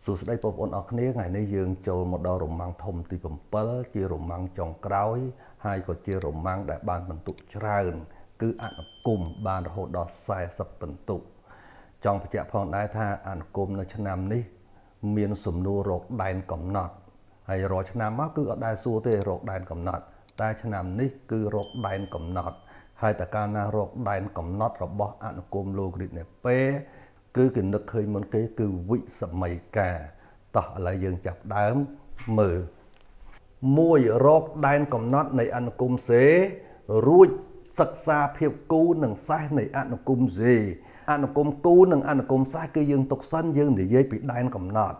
Sự đây bộ ổn ọc này ngày nay dương châu một đầu rồng mang thông thì bầm bớ chia rồng mang trong cõi hai có chia rồng mang đại ban bần tụ trơn cứ ăn cùng ban hồ đỏ sai sập bần tụ trong chợ phong đại tha ăn cùng nơi chân nam ní miền sum nô rột đàn cầm nọt hay rồi chân nam cứ ở đại xua tê rột đàn cầm nọt đại chân nam ní cứ rột đàn cầm nọt hai ta ca na rột đàn cầm nọt rồi bỏ ăn cùng lô grit này pe cứ cái nước hơi muốn cái cứ vị sầm mày cả tỏ lại dương chập đám mở môi rốt đan cầm nót này ăn cung xế ruột sặc xa phiêu cú nằng sai này ăn cung gì ăn cung cú nằng ăn cung sai cứ dương tục sân dương thì dễ bị đan cầm nót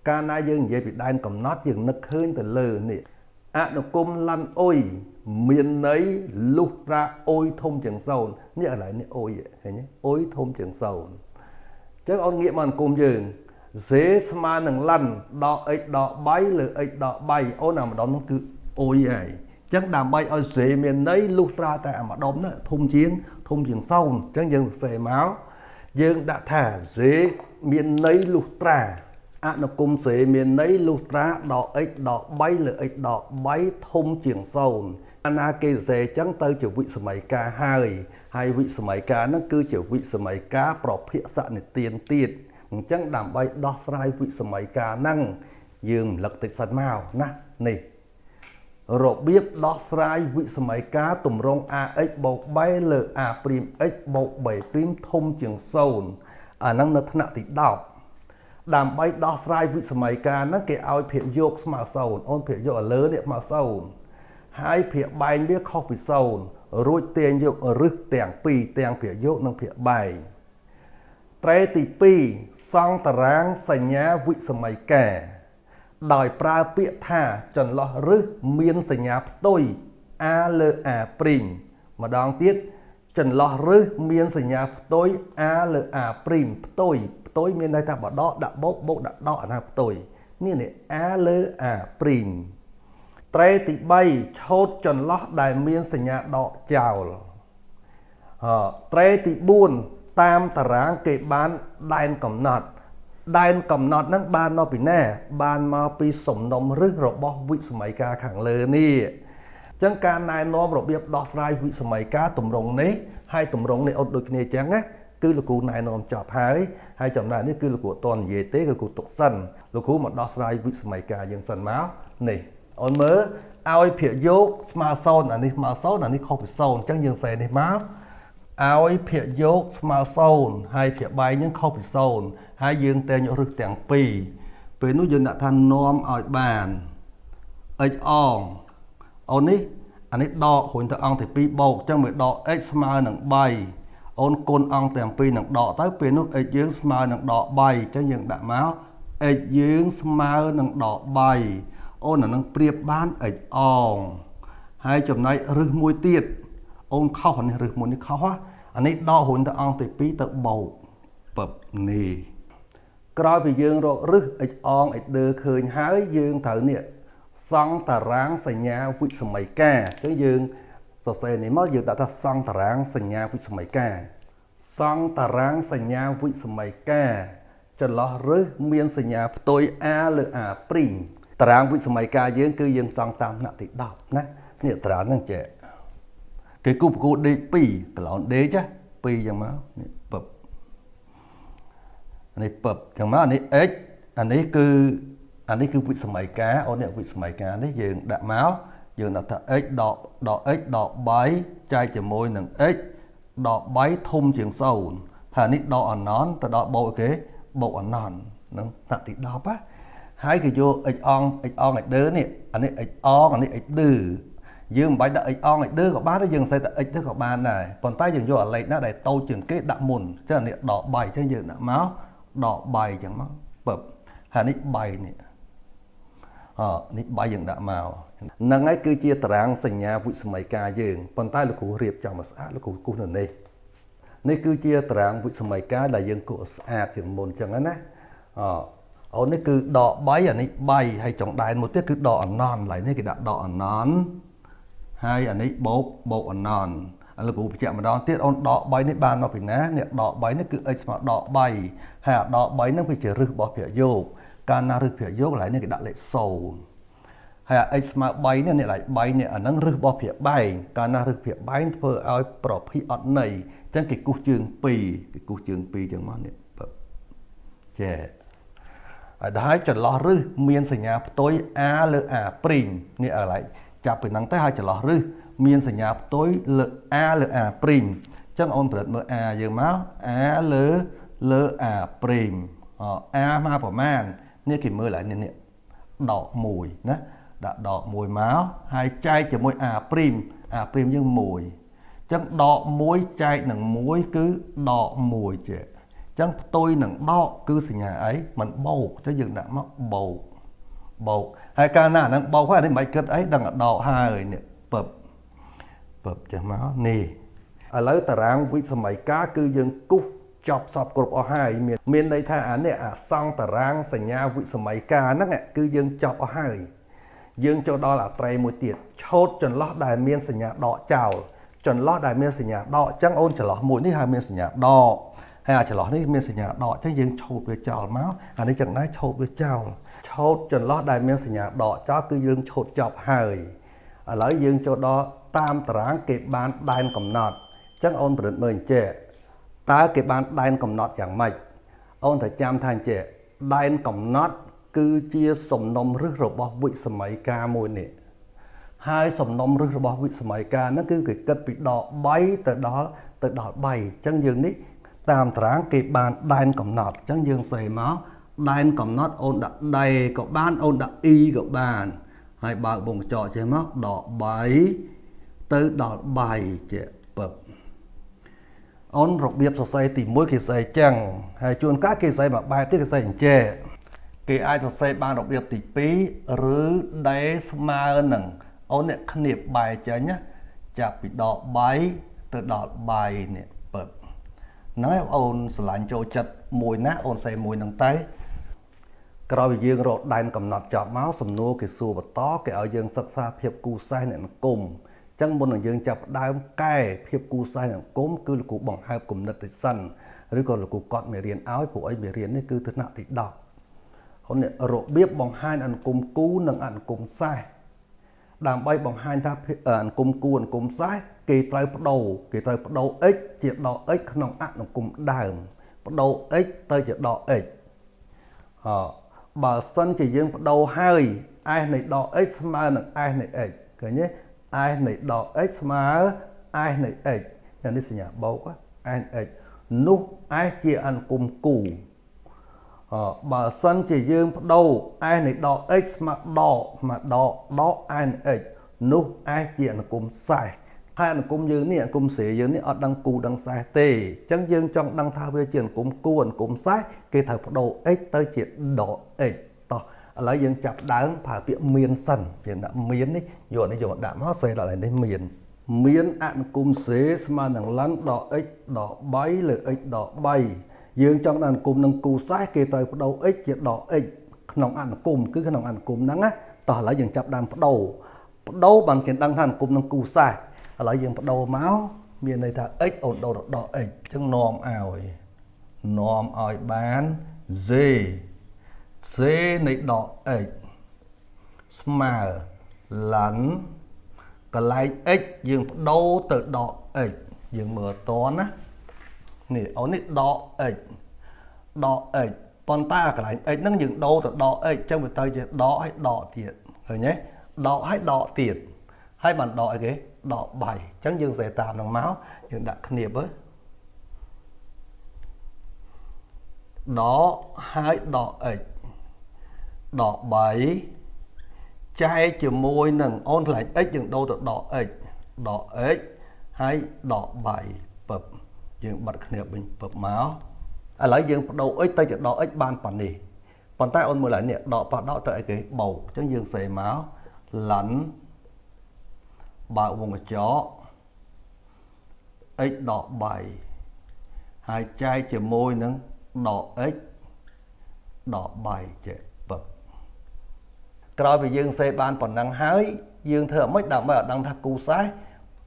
ca na dương dễ bị đan cầm nót dương nước hơi từ lờ nè ăn cung lăn ôi miền ấy lúc ra ôi thông trường sầu nhớ lại nè ôi vậy nhé ôi thông trường sầu chứ ông nghiệm ăn cung dương dễ mà nâng lăn đọ ếch đọ bay lửa ếch đọ bay ô nào mà đó nó cứ ôi vậy chẳng đàm bay ở dễ miền đấy lúc ra tại mà đốm nó thung chiến sâu chẳng dân xề máu dương đã thả dễ miền đấy lúc ra nó cùng dễ miền đấy lúc ra đọ ếch đọ bay lửa ếch đọ bay thung chiến sâu anh kê dễ chẳng tới chiều vị sầm ca hai vị sầm ca nó cứ chiều vị sầm ca bỏ phía xã này tiền tiền chẳng đảm bay đo sai vị sầm ca năng dương lật tịch sân màu nè nè rồi biết đo sai vị sầm ca tùm rong ax bầu bay l a prim x bầu 7 prim thông trường sâu năng nó thằng thì đọc đảm bay đo sai vị sầm ca nó kể ao phiền dốc mà sâu ôn phiền dốc lớn đẹp mà sâu hai phiền bay biết không bị sâu rồi tiền dốc rực tiền pi tiền phiền dốc năng phiền bay trái tỷ pi song tà ráng sành nhá vị sầm mày kẻ đòi pra bịa thả trần lo rứ miên sành nhá tôi a l a prim mà đón tiết trần lo rứ miên sành nhá tôi a l a prim tôi miên đây ta bảo đó đã bốc đã đọ là tôi như này a l a prim trái tỷ bay chốt trần lo đại miên sành nhá đọ chào trái tỷ buồn tam tà ráng kê bán đàn cầm nọt nâng ban nó bị nè ban mà bị sổng nông rước rồi bỏ vị sầm ca khẳng lơ nì chẳng ca này nó rồi biết đo sai vị sầm ca tùm rồng nấy hai tùm rồng này ổn được này chẳng á cứ là cụ này nó chọp hai chồng này cứ là của toàn về tế là của tục sân là cụ mà đo sai vị sầm ca dân sân máu này ổn mớ ao phía dốt mà son này không phải son chẳng dân xe này máu ao ấy phía dốt mà sâu hai phía bay nhưng không phải sâu hai dương tên nhổ rực tiếng pì về núi dương đã thành nom ở bàn ếch ong ôn ấy anh ấy đọ hồi thằng ong thì pi bột trong miệng đọ ếch smile nặng bay ôn côn ong tiếng pi nặng đọ tới về núi ếch dương smile nặng đọ bay cho dương đã máu ếch dương smile nặng đọ bay ôn là nặng priệp bán ếch ong hai chấm này rực mùi tiệt ôn khâu hình rực mùi khâu á anh ấy đo hồn ta ăn từ pi từ bầu bập nì coi bị dương rồi rước ếch on ếch đưa khơi hái dương thở nè song tà ráng sành nhà vị sầm mày ca cái dương rồi xe này mất dương đã ta song tà ráng sành nhà vị sầm mày ca song tà ráng sành nhà vị sầm mày ca cho lo rước miên sành nhà tôi a l a prim tà ráng vị sầm mày ca dương cứ dương song tam nè thì đọc nè nè tà ráng năng trẻ cái cục của đế pi cái lọn đế chứ pi chẳng máu bập này bập chẳng máu anh ấy cứ vị sầm cá ôn này vị sầm cá đấy dường đạ máu dường là thật ếch đọ bái chai chè môi nằng ếch đọ bái thum trường sầu hà nít đọ nón ta đọ bộ cái bộ nón nó nặng thì đọ á hai cái vô ếch on ếch đớ này anh ấy ếch on anh ấy ếch đừ dương bài đợi on lại đưa của ba nó dừng xây tại ích của ba này còn tay dừng vô ở lấy nó để tô trường cái đạm mùn cho nên đỏ bài cho dừng đạm máu đỏ bài chẳng máu bập hà nít bài nè nít bài dừng đạm màu nâng ấy cứ chia tráng sành nhà vị sầm ca dừng còn tay là cụ riệp trong mà xã là cụ này này cứ chia tráng vị sầm ca là dừng cụ xã trường môn chẳng ấy ở này cứ đỏ bài à nít bài hay trọng đại một tiết cứ đỏ non lại này cái đỏ non hai anh ấy bộ anh non anh là cụ bị chạm mà đo tiết on đọ bay nít ban nó phải ná nè đọ bay nó cứ ấy mà đọ bay hay đọ bay nó phải chỉ rực bỏ phía vô កាលណារឹសភាគយកឡើយនេះគេដាក់លេខ0ហើយ x ស្មើ3នេះឡើយ3នេះអាហ្នឹងរឹសរបស់ភាគបែងកាលណារឹសភាគបែងធ្វើឲ្យប្រភេទអត់ន័យអញ្ចឹងគេគូសជើង2គេគូសជើង2អញ្ចឹងមកនេះចេះហើយដល់ចន្លោះរឹសមានសញ្ញាផ្ទុយ a លើ a' នេះឥឡូវចាប់ពីហ្នឹងទៅហើយចន្លោះរឹសមានសញ្ញាផ្ទុយលើ a លើ a' អញ្ចឹងអូនប្រឌិតមើល a យើងមក a លើ a' a មកប្រមាណនេះគេមើលឡើងនេះដក1ណាដាក់ដក1មកហើយចែកជាមួយ a' a' យើង1អញ្ចឹងដក1ចែកនឹង1គឺដក1ចេះអញ្ចឹងផ្ទុយនឹងដកគឺសញ្ញាអីมันបូកអញ្ចឹងយើងដាក់មកបូកហើយកាលណាហ្នឹងបូកហើយនេះមិនគិតអីដឹងដកហើយនេះពឹបចេះមកនេះឥឡូវតារាងវិសម័យកាលគឺយើងគូសចប់សពគ្រប់អស់ហើយមានន័យថាអានេះអាសង្ខតារាងសញ្ញាវិសម័យកាលហ្នឹងគឺយើងចប់អស់ហើយយើងចូលដល់អត្រេយមួយទៀតឆូតចន្លោះដែលមានសញ្ញាដកចោលចន្លោះដែលមានសញ្ញាដកអញ្ចឹងអូនចន្លោះមួយនេះហើយមានសញ្ញាដកហើយអាចន្លោះនេះមានសញ្ញាដកអញ្ចឹងយើងឆូតវាចោលមកអានេះចឹងដែរឆូតវាចោលឆូតចន្លោះដែលមានសញ្ញាដកចោលគឺយើងឆូតចប់ហើយឥឡូវយើងចូលដល់តាមតារាងគេបានដែនកំណត់អញ្ចឹងអូនប្រឌិតមើលអញ្ចេះតើគេបានដែនកំណត់យ៉ាងម៉េចអូនត្រូវចាំថាអញ្ចេះដែនកំណត់គឺជាសំណុំរឹសរបស់វិសម័យកាលមួយនេះហើយសំណុំរឹសរបស់វិសម័យកាលហ្នឹងគឺគេគិតពីដក3ទៅដល់3អញ្ចឹងយើងនេះតាមតារាងគេបានដែនកំណត់អញ្ចឹងយើងសេមកដែនកំណត់អូនដាក់ដេក៏បានអូនដាក់ e ក៏បានហើយបើកវងកញ្ចក់ចេះមកដក3ទៅដល់3ចេះពឹបអូនរបៀបសរសេរទី1គេសរសេរចឹងហើយជួនកាលគេសរសេរមួយបែបទៀតគេសរសេរអញ្ចេះគេអាចសរសេរបានរបៀបទី2ឬដេស្មើនឹងអូនអ្នកគ្នាបបែចេញណាចាប់ពីដក3ទៅដល់3នេះពឹបហ្នឹងហើយអូនស្រឡាញ់ចូលចិត្តមួយណាអូនសេមួយហ្នឹងទៅក្រោយពីយើងរកដែនកំណត់ចប់មកសំណួរគេសួរបន្តគេឲ្យយើងសិក្សាភាពគូសេសនៃអង្គមអញ្ចឹងមុននឹងយើងចាប់ផ្ដើមកែភាពគូសេសនៃអង្គមគឺលោកគ្រូបង្ហើបគំនិតទៅសិនឬក៏លោកគ្រូកត់មេរៀនឲ្យពួកអីមេរៀននេះគឺថ្នាក់ទី10អូនរបៀបបង្ហាញអង្គមគូនិងអង្គមសេសដើម្បីបង្ហាញថាអង្គមគូអង្គមសេសគេត្រូវបដូរx ជាដក x ក្នុងអនុគមដើមបដូរ x ទៅជាដក x បើសិនជាយើងបដូរហើយ s នៃដក x ស្មើនឹង s នៃ x ឃើញទេ s នៃដក x ស្មើ s នៃ x នេះសញ្ញាបូក s នៃ x នោះ s ជាអនុគមគូបើសិនជាយើងបដូរ s នៃដក x ស្មើដកs នៃ x នោះ s ជាអនុគមសេសហើយអនុគមយើងនេះអនុគមសេយើងនេះអត់ដឹងគូដឹងសេសទេអញ្ចឹងយើងចង់ដឹងថាវាជាអនុគមគូអនុគមសេសគេត្រូវបដូរ x ទៅជាដក x តោះឥឡូវយើងចាប់ដើមប្រើពាក្យមានសិនយើងដាក់មាននេះយកនេះយកដាក់មកសេដល់នេះមានអនុគមសេស្មើនឹងលិនដក x ដក3លើ x ដក3យើងចង់ដាក់អនុគមនឹងគូសេសគេត្រូវបដូរ x ជាដក x ក្នុងអនុគមគឺក្នុងអនុគមហ្នឹងណាតោះឥឡូវយើងចាប់ដើមបដូរបានគេដឹងថាអនុគមនឹងគូសេសឥឡូវយើងបដូរមកមានន័យថា x អូនដូរទៅដក x អញ្ចឹងនាំឲ្យបាន z នៃដក x ស្មើលិនកន្លែង x យើងបដូរទៅដក x យើងមើលតណានេះអូននេះដក x ប៉ុន្តែកន្លែង x ហ្នឹងយើងដូរទៅដក x អញ្ចឹងវាទៅជាដកឲ្យដកទៀតឃើញទេដកឲ្យដកទៀតហើយបានដកអីគេដក3អញ្ចឹងយើងសេតាមនឹងមកយើងដាក់គ្នាបដកហើយដក x ដក3ចែកជាមួយនឹងអូនកន្លែង x យើងដូរទៅដក x ហើយដក3ពឹបយើងបិទគ្នាវិញពឹបមកឥឡូវយើងបដូរ x ទៅជាដក x បានប៉ុណ្នេះប៉ុន្តែអូនមើលឡើងនេះដកប៉ះដកទៅអីគេបូកអញ្ចឹងយើងសេមកលិនបើកវងកញ្ចក់ x ដក3ហើយចែកជាមួយនឹងដក x ដក3ចេះពឹបក្រោយពីយើងសេបានប៉ុណ្ណឹងហើយយើងធ្វើអ្មេចដើម្បីឲ្យដឹងថាគូសេស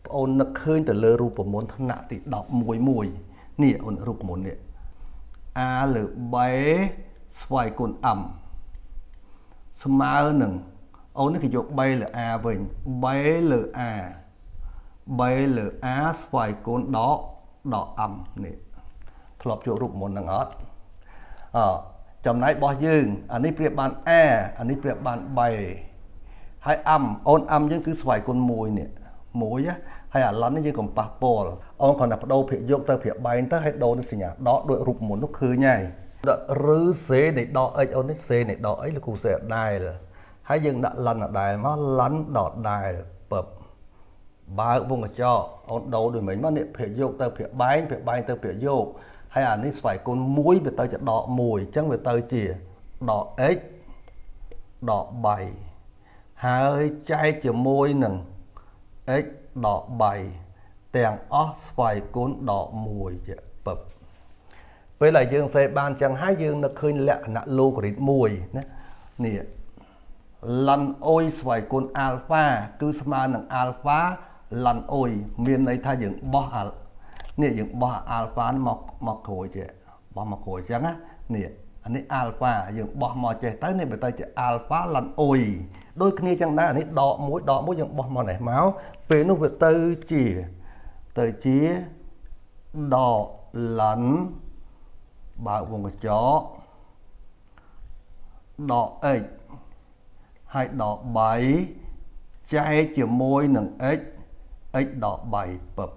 បងអូននឹកឃើញទៅលើរូបមន្តថ្នាក់ទី11នេះអូនរូបមន្តនេះ a លើ b ស្វ័យគុណ m ស្មើនឹងអូននេះគេយក 3 លើ a វិញ 3 លើ a 3 លើ a ស្វ័យគុណដកm នេះធ្លាប់យករូបមុនហ្នឹងអត់ចំណែករបស់យើងអានេះប្រៀបបាន a អានេះប្រៀបបាន3ហើយ m អូន m យើងគឺស្វ័យគុណ1នេះ1ហើយអាឡុននេះយើងកុំប៉ះពាល់អូនគ្រាន់តែបដូរភាគយកទៅភាគបែងទៅហើយដូរនឹងសញ្ញាដកដូចរូបមុននោះឃើញហើយឬសេនៃដក x អូននេះសេនៃដក x លោកគ្រូសេអដែលហើយយើងដាក់ឡុនអដែលមកឡុនដកដែលពឹបបើកវងកញ្ចក់អូនដូរដូចមិញមកនេះភាគយកទៅភាគបែងទៅភាគយកហើយអានេះស្វ័យគុណ1វាទៅជាដក1អញ្ចឹងវាទៅជាដក x ដក3ហើយចែកជាមួយនឹង x ដក3ទាំងអស់ស្វ័យគុណដក1ជាពឹបពេលដែលយើងសេបានចឹងហើយយើងនឹកឃើញលក្ខណៈឡូហ្គារីតមួយណានេះឡុនអុយស្វ័យគុណអាល់ហ្វាគឺស្មើនឹងអាល់ហ្វាឡុនអុយមានន័យថាយើងបោះនេះយើងបោះអាល់ហ្វាមកក្រួយចេះបោះមកក្រួយចឹងណានេះអានេះអាល់ហ្វាយើងបោះមកចេះទៅនេះទៅជាអាល់ហ្វាឡុនអុយដូចគ្នាចឹងដែរអានេះដក1យើងបោះមកនេះមកពេលនោះវាទៅជាដកឡុនបើកវងកញ្ចក់ដក x ហើយដក3ចែកជាមួយនឹង x ដក3ពឹប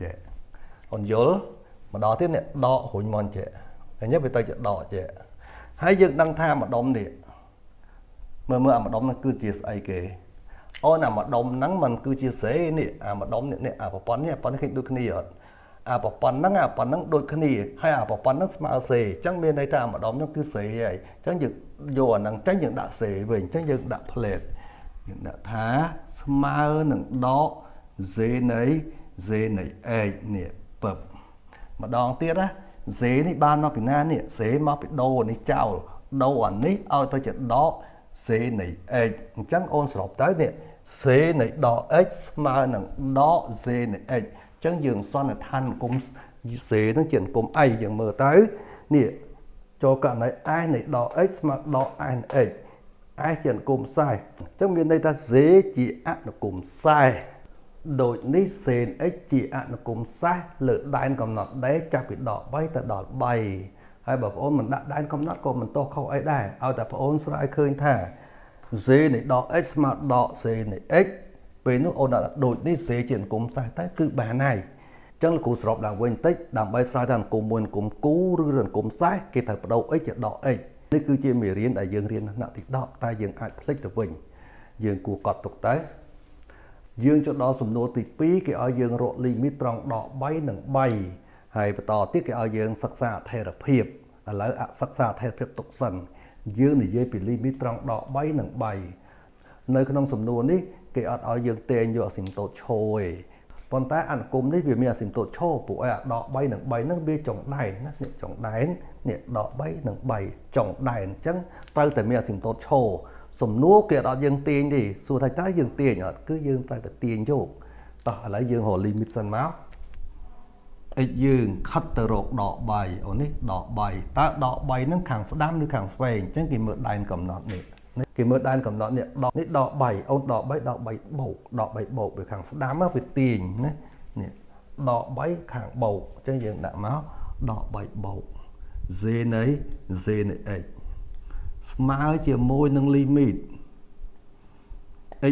ចេះអូនយល់ម្ដងទៀតនេះដករុញមកចេះហើយនេះវាទៅជាដកចេះហើយយើងដឹងថាម្ដុំនេះមើលអាម្ដុំហ្នឹងគឺជាស្អីគេអូនអាម្ដុំហ្នឹងมันគឺជាសេនេះអាម្ដុំនេះអាប្រព័ន្ធនេះឃើញដូចគ្នាអត់អាប្រព័ន្ធហ្នឹងដូចគ្នាហើយអាប្រព័ន្ធហ្នឹងស្មើសេអញ្ចឹងមានន័យថាអាម្ដុំហ្នឹងគឺសេហើយអញ្ចឹងយើងយកអាហ្នឹងចេញយើងដាក់សេវិញអញ្ចឹងយើងដាក់ plate យើងដាក់ថាស្មើនឹងដក z នៃ x នេះពឹបម្ដងទៀតណា z នេះបានមកពីណានេះ z មកពីដូរនេះចោលដូរអានេះឲ្យទៅជាដក z នៃ x អញ្ចឹងអូនសរុបទៅនេះ z នៃដក x ស្មើនឹងដក z នៃ x អញ្ចឹងយើងសន្និដ្ឋានអង្គម z ហ្នឹងជាអង្គមអីយើងមើលទៅនេះចូលករណី i នៃដក x ស្មើដក i នៃ x i ជាអង្គមខ្សែអញ្ចឹងមានន័យថា z ជាអនុគមខ្សែដូចនេះ sin x ជាអនុគមខ្សែលើដែនកំណត់ដេចាប់ពីដក3ទៅដល់3ហើយបើបងប្អូនមិនដាក់ដែនកំណត់ក៏មិនទាស់ខុសអីដែរឲ្យតែបងប្អូនស្រាវឃើញថា z នៃដក x ស្មើដក z នៃ x ពេលនោះអូនដាក់ដូចនេះ z ជាអង្គមខ្សែតែគឺបានហើយអញ្ចឹងលោកគ្រូសរុបឡើងវិញបន្តិចដើម្បីស្រាវថាអង្គមមួយអង្គមគូឬអង្គមខ្សែគេត្រូវបដូរ x ជាដក x នេះគឺជាមេរៀនដែលយើងរៀនថ្នាក់ទី10តែយើងអាចភ្លេចទៅវិញយើងគួរកត់ទុកទៅយើងចូលដល់សំណួរទី2គេឲ្យយើងរកលីមីតត្រង់ដក3និង3ហើយបន្តទៀតគេឲ្យយើងសិក្សាអថេរភាពឥឡូវសិក្សាអថេរភាពទុកសិនយើងនិយាយពីលីមីតត្រង់ដក3និង3នៅក្នុងសំណួរនេះគេអត់ឲ្យយើងទាញយកអាស៊ីមតូតឈរទេប៉ុន្តែអនុគមនេះវាមានអាស៊ីមតូតឈរពួកឯដក3និង3ហ្នឹងវាចុងដែនណានេះចុងដែននេះដក3និង3ចុងដែនអញ្ចឹងត្រូវតែមានអាស៊ីមតូតឈរសំណួរគេអត់យើងទាញទេសួរថាតើយើងទាញអត់គឺយើងត្រូវតែទាញយកតោះឥឡូវយើងរក limit សិនមក x យើងខិតទៅរកដក3អូនេះដក3តើដក3ហ្នឹងខាងស្ដាំឬខាងស្វែងអញ្ចឹងគេមើលដែនកំណត់នេះគេមើលដែនកំណត់នេះដកនេះដក3អូនដក3បូកដក3បូកវាខាងស្ដាំមកវាទាញណានេះដក3ខាងបូកអញ្ចឹងយើងដាក់មកដក3បូក z នៃ xស្មើជាមួយនឹង limit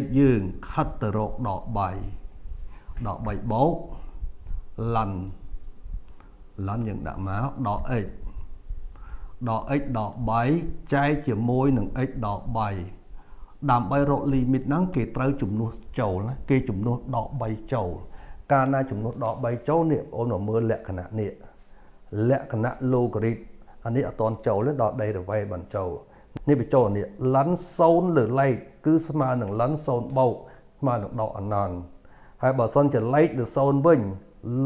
x យើងខិតទៅរកដក3បូកឡុនយើងដាក់មកដក x ដក 3ចែកជាមួយនឹង x ដក3ដើម្បីរក limit ហ្នឹងគេត្រូវជំនួសចូលណាគេជំនួសដក3ចូលកាលណាជំនួសដក3ចូលនេះបងប្អូនមើលលក្ខណៈនេះលក្ខណៈ logarit អានេះអត់តន់ចូលទេដល់ derivative បានចូលនេះបញ្ចូលនេះឡុន0លើលេខគឺស្មើនឹងឡុន0បូកស្មើនឹងដកអណន្តហើយបើសិនជាលេខលើ0វិញ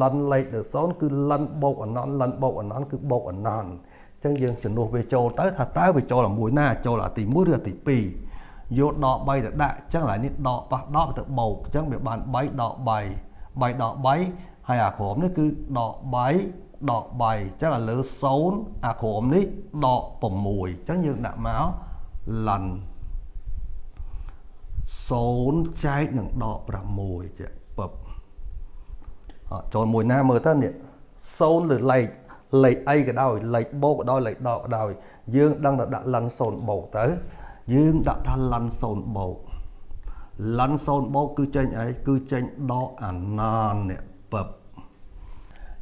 ឡុនលេខលើ0គឺឡុនបូកអណន្តឡុនបូកអណន្តគឺបូកអណន្តអញ្ចឹងយើងជំនួសវាចូលទៅថាតើវាចូលអាមួយណាចូលអាទី1ឬអាទី2យកដក3ទៅដាក់អញ្ចឹងឡើយនេះដកប៉ះដកទៅបូកអញ្ចឹងវាបាន3ដក3ដក3ហើយអាក្រោមនេះគឺដក3អញ្ចឹងឲ្យលើ0អាក្រោមនេះដក6អញ្ចឹងយើងដាក់មក lần số trái nâng đọ ra mùi chứ bập cho mùi nam mơ ta nè số lửa lệch ai cái đôi lệch bố cái đôi lệch đọ cái đôi dương đang đã lăn sồn bầu tới dương đã tha lăn sồn bầu lăn sồn bầu cứ tranh ấy cứ tranh đo ảnh non nè bập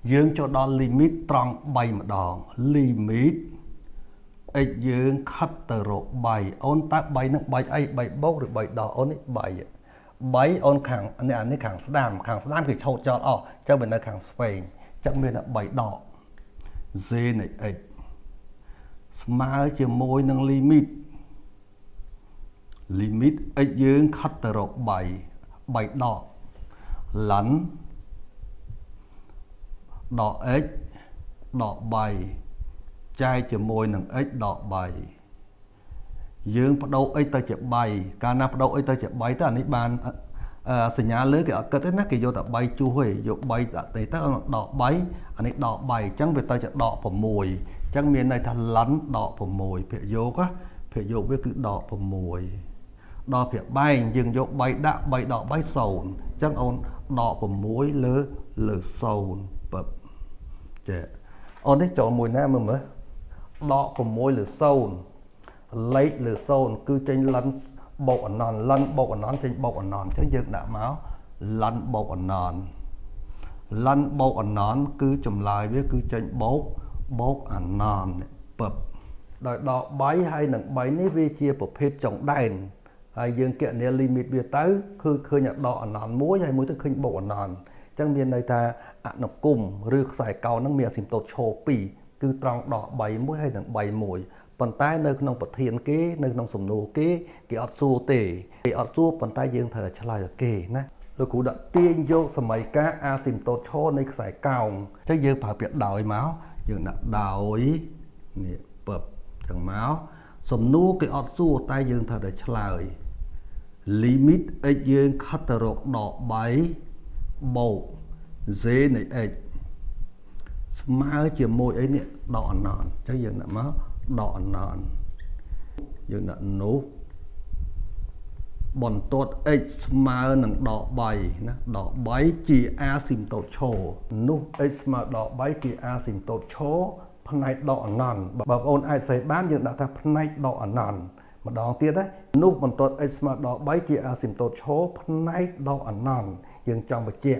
dương cho đo limit trong bay mà đòn limit ấy dương khát tờ rộ bay ôn tác bay nó bay ấy bay bốc rồi bay đỏ ôn ấy bay ôn khẳng anh ấy khẳng sám thì chậu cho cho mình là khẳng phèn chắc mình là bay đỏ dê này ấy mà chỉ môi nâng limit ấy dương khát tờ rộ bay đỏ lắn đỏ ấy đỏ bay chai chỉ môi nâng ếch đỏ bay dương bắt đầu ếch tới chợ bay cả na bắt đầu ếch tới chợ bay tới anh ấy bàn sinh nhá lưới cái kết nát cái vô tập bay chu huệ vô bay tới tới đỏ bay anh ấy đỏ bay chẳng về tới chợ đỏ vào mùi chẳng miền này thành lắn đỏ vào mùi phải vô quá phải vô với cứ đỏ vào mùi đỏ phải bay dừng vô bay đã bay đỏ bay sầu chẳng ông đỏ vào mùi lơ sầu bập trẻ ông đấy chọn mùi nam mà mới đọ của môi lửa sâu lấy lửa sâu cứ trên lăn bộ nòn lăn bộ nón trên bộ nòn chứ dựng đã máu lăn bộ nón cứ chùm lại với cứ trên bốc nòn bập đợi đọ báy hay nặng báy ní vi chia bộ phết trọng đèn hay dương kiện này limit bia tới khơi nhận đọ nòn muối hay muối tức khinh bộ nòn chẳng miền đây ta nó cùng rước xài cầu năng miệng xìm tốt chô pì cứ tròn đỏ bảy mũi hay nặng bảy mũi bàn tay nơi nông bật thiên kế nơi nông sùng nô kế cái ọt xua tề cái ọt xua bàn tay dương thời trả lời kề nè rồi cũng đã tiên vô sầm mấy cá a xìm tốt chô nơi xài cầu chắc dương phải biết đòi máu dương đã đòi nè bập chẳng máu sùng nô cái ọt xua tay dương thời trả lời limit ấy dương khát rột đỏ bảy bầu dê này ấy mà chỉ môi ấy nè đỏ nòn chắc giờ là máu đỏ nòn giờ là nấu bọn tốt ấy mà nặng đỏ bay nè đỏ bay chỉ asymptote cho nú ấy mà đỏ bay chỉ asymptote cho phần này đỏ nòn bà ôn ai xây bán giờ đã thành phần này đỏ nòn mà đỏ tiết đấy nú bọn tốt ấy mà đỏ bay chỉ asymptote cho phần này đỏ nòn dương trong một chè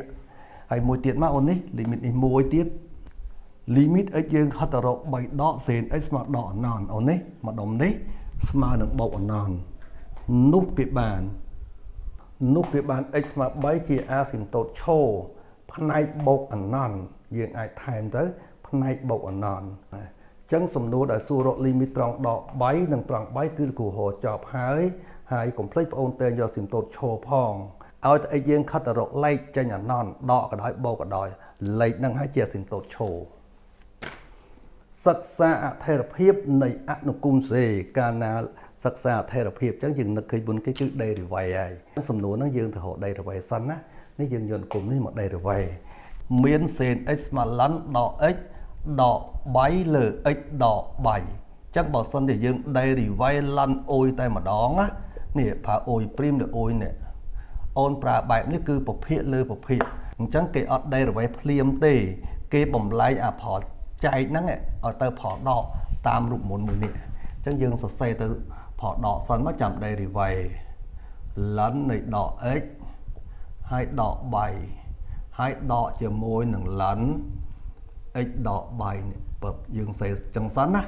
hay môi tiết mà ôn ấy limit này môi tiết limit ấy dương khát tờ bảy đỏ xến ấy mà đỏ nòn ôn ấy mà đồng đấy mà được bộ nòn nút cái bàn ấy mà bảy chỉ asymptote cho phần này bộ nòn dương ai thèm tới phần này bộ nòn chẳng sầm nô đã xua rọ limit trong đỏ bảy nâng trong bảy cứ của hồ chọp hai complete ôn tên do asymptote cho phong ao tại dương khát tờ lấy cho nhà non đỏ cái đói bộ cái đói lấy năng hai chia asymptote cho sắc xa therapy này nó cung gì cana sắc xa therapy chẳng dừng nó khi buồn cái chữ đây rồi vậy ai sầm nô nó dương thì họ đây rồi vậy xanh á nó dương dần cùng nó một đây rồi vậy miễn sen x mà lăn đỏ x đỏ bảy lờ x đỏ bảy chắc bảo xanh thì dương đây rồi vậy lăn ôi tay mà đón á nè phá ôi prim được ôi nè ôn pra bài nó cứ bộc hiện lơ bộc hiện chẳng kể ở đây rồi vậy phim tê kê bầm lái phò chạy nắng ở tờ phỏ đỏ tam rụng một mùi nè chẳng dương sọ xe từ phỏ đỏ sân mất chậm đây thì vậy lẫn này đỏ x hai đỏ bảy hai đỏ chờ môi nằng lẫn x đỏ bảy bập dương xe chẳng sẵn á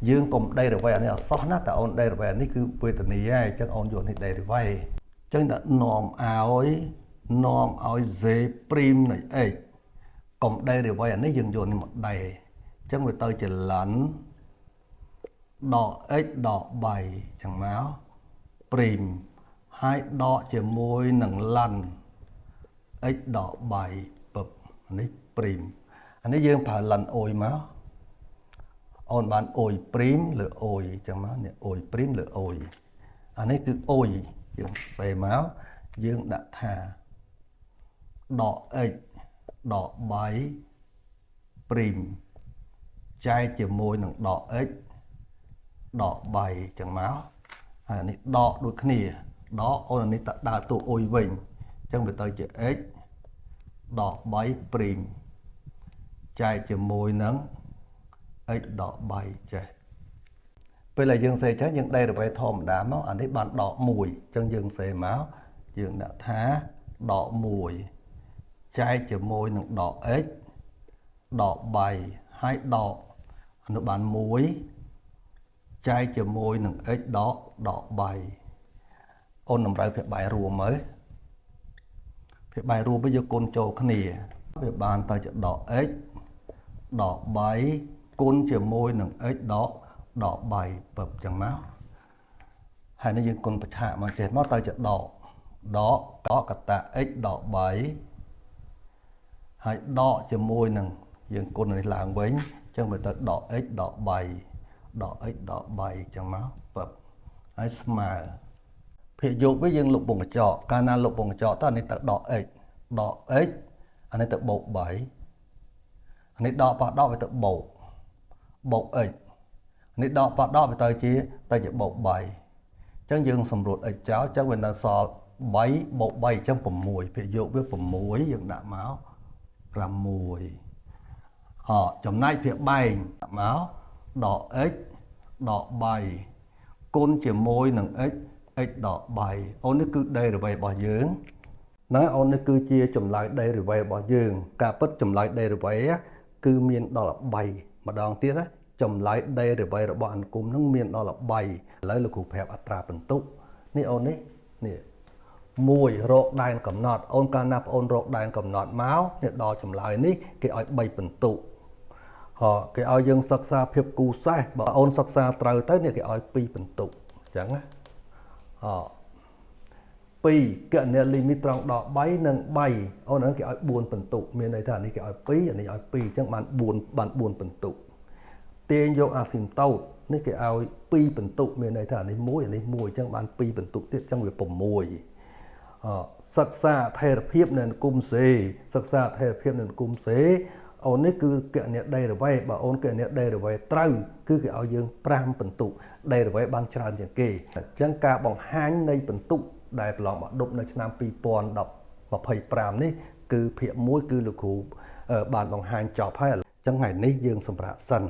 dương cùng đây rồi vậy này ở sót á tại ôn đây rồi vậy này cứ về từ này chắc ôn dồn thì đây rồi vậy chẳng đã nòm áo dê prim này ấy cùng đây rồi vậy này dương dồn thì một đầy chẳng người tôi chỉ lẫn đỏ x đỏ bảy chẳng máu prim hai đỏ chỉ môi nằng lăn x đỏ bảy bập anh ấy prim anh ấy dương phải lăn ôi máu ôn bán ôi prim lửa ôi chẳng máu này ôi prim lửa ôi anh ấy cứ ôi dương phê máu dương đã thà đỏ x đỏ bảy prim chai chỉ môi nằng đỏ x đỏ bảy chẳng máu នេះដកដូចគ្នាដកអូននេះតដើរតួអុយវិញអញ្ចឹងវាទៅជា x ដក3ព្រីមចែកជាមួយនឹង x ដក3ចេះពេលដែលយើងសេអញ្ចឹងយើង derivative ធម្មតាមកអានេះបានដក1អញ្ចឹងយើងសេមកយើងដាក់ថាដក1ចែកជាមួយនឹងដក x ដក3ហើយដកអនុបាន1ចែកជាមួយនឹង x ដក3អូនតម្រូវភាគបាយរួមមើលភាគបាយរួមវិញយកគុណចូលគ្នាវាបានទៅជាដក x ដក3គុណជាមួយនឹង x ដក3ពឹបចឹងមកហើយនេះយើងគុណបច្ឆាមកចេះមកទៅជាដកកតា x ដក3ហើយដកជាមួយនឹងយើងគុណនេះឡើងវិញអញ្ចឹងវាទៅដក x ដក3ដក x ដក3អញ្ចឹងមកពឹបហើយស្មើភាគយកវិញយើងលុបវងកញ្ចក់កាលណាលុបវងកញ្ចក់តើនេះទៅដក x អានេះទៅបូក3អានេះដកប៉ះដកវាទៅបូក x នេះដកប៉ះដកវាទៅជាបូក3អញ្ចឹងយើងសម្រួល x ចោលអញ្ចឹងវានៅសល់3បូក3អញ្ចឹង6ភាគយកវា6យើងដាក់មក6ចំណែកភាគបែងដាក់មកដក x ដក3គុណជាមួយនឹង x ដក3អូននេះគឺ derivative របស់យើងណាអូននេះគឺជាចម្លើយ derivative របស់យើងការពិតចម្លើយ derivative គឺមានដល់3ម្ដងទៀតណាចម្លើយ derivative របស់អនុគមនឹងមានដល់3ឥឡូវលោកគ្រូប្រាប់អត្រាបន្ទុកនេះអូននេះ1រកដែនកំណត់អូនកាលណាបងអូនរកដែនកំណត់មកនេះដល់ចម្លើយនេះគេឲ្យ3បន្ទុកគេឲ្យយើងសិក្សាភាពគូសេសបើអូនសិក្សាត្រូវទៅនេះគេឲ្យ2បន្ទុកអញ្ចឹងណា2គណនាលីមីត្រង់ដក3និង3អូនហ្នឹងគេឲ្យ4បន្ទុកមានន័យថានេះគេឲ្យ2អានេះឲ្យ2អញ្ចឹងបាន4បន្ទុកទាញយកអាស៊ីមតូតនេះគេឲ្យ2បន្ទុកមានន័យថាអានេះ1អានេះ1អញ្ចឹងបាន2បន្ទុកទៀតអញ្ចឹងវា6សិក្សាអថេរភាពនៅគុំសេសិក្សាអថេរភាពនៅគុំសេអូននេះគឺគណនា derivative បើអូនគណនា derivative ត្រូវគឺគេឲ្យយើង5បន្ទុក derivative បានច្រើនជាងគេអញ្ចឹងការបង្ហាញនៃបន្ទុកដែលប្រឡងបដប់នៅឆ្នាំ2025នេះគឺភាគ1គឺលោកគ្រូបានបង្ហាញចប់ហើយអញ្ចឹងថ្ងៃនេះយើងសម្រាប់សិន